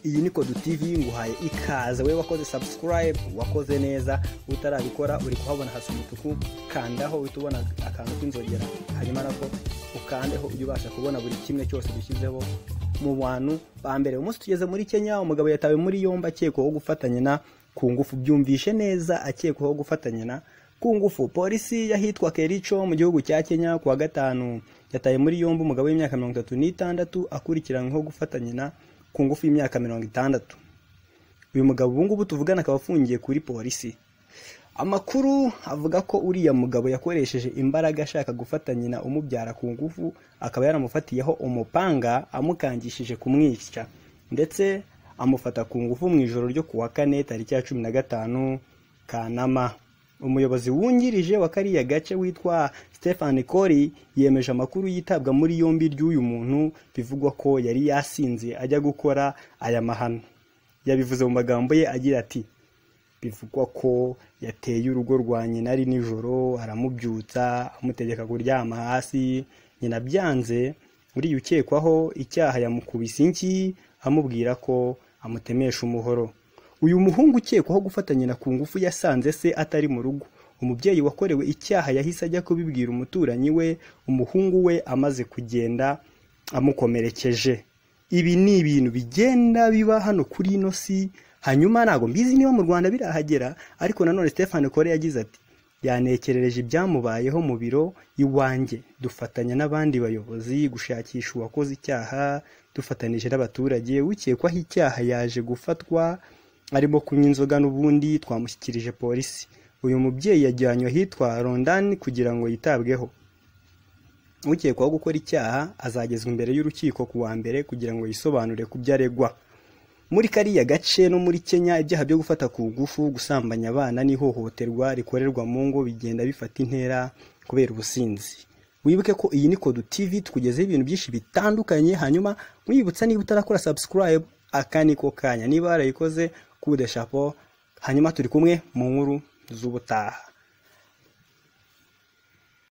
iyi ni Kodu TV nguhaye ikaze. Wewe wakoze subscribe, wakoze neza, utarabikora uri kuhabona hasi umutuku, kandaho utubona akantu k'inzogera, hanyuma nako ukandeho ujye ubasha kubona buri kimwe cyose dushyizeho mu bantu ba mbere. Umunsi tugeze muri Kenya, umugabo yatawe muri yombi akekwaho gufatanya na ku ngufu. Byumvishe neza, akekwaho gufatanya na ku ngufu. Polisi yahitwa Kericho mu gihugu cya Kenya kuwa gatanu yataye muri yombi umugabo w'imyaka 36 akurikiranyweho gufatanya na ku ngufu y'imyaka 60. Uyu mugabo ubu ngubu tuvugana akaba afungiye kuri polisi. Amakuru avuga ko uriya mugabo yakoresheje imbaraga ashaka gufatanya na umubyara ku ngufu, akaba yaramufatiyeho umupanga amukangishije kumwica, ndetse amufata ku ngufu mu ijoro ryo kuwa 4 tariki ya 15 Kanama. Umuyobozi wungirije wa kariya gace witwa Stephen Kori yemeje amakuru yitabwa muri yombi ry'uyu muntu, bivugwa ko yari yasinze ajya gukora aya mahano. Yabivuze mu magambo ye agira ati, bivugwa ko yateye urugo rwa nyina ari nijoro, aramubyutsa amutegeka kuryama hasi. Nyina byanze, uri ukekwaho icyaha yamukubise inki amubwira ko amutemesha umuhoro. Uyu muhungu ukekwaho gufatanya na ku ngufu yasanze se atari mu rugo. Umubyeyi wakorewe icyaha yahise ajya kubibwira umuturanyi we, umuhungu we amaze kugenda amukomerekeje. Ibi ni ibintu bigenda biba hano kuri ino si. Hanyuma ntago mbizi niba mu Rwanda birahagera, ariko nanone Stephen Kore yagize ati, yanekerereje ibyamubayeho mu biro iwanjye, dufatanya n'abandi bayobozi gushakisha uwakoze icyaha, dufatanije n'abaturage. Ukekwaho icyaha yaje gufatwa arimo kunywa inzoga, n'ubundi twamushyikirije polisi. Uyu mubyeyi yajyanywe hitwa London kugira ngo yitabweho. Ukekwaho gukora icyaha azagezwa imbere y'urukiko ku wa mbere kugira ngo yisobanure ku byaregwa. Muri kariya gace no muri Kenya, ibyaha byo gufata ku ngufu, gusambanya abana n'ihohoterwa rikorerwa mu ngo bigenda bifata intera kubera ubusinzi. Wibuke ko iyi ni Kodu TV, tukugezeho ibintu byinshi bitandukanye. Hanyuma mwibutsa niba utarakora subscribe, akaniko kanya. Niba warayikoze, kude chapeau. Hanyuma turi kumwe mu nkuru z'ubutaha.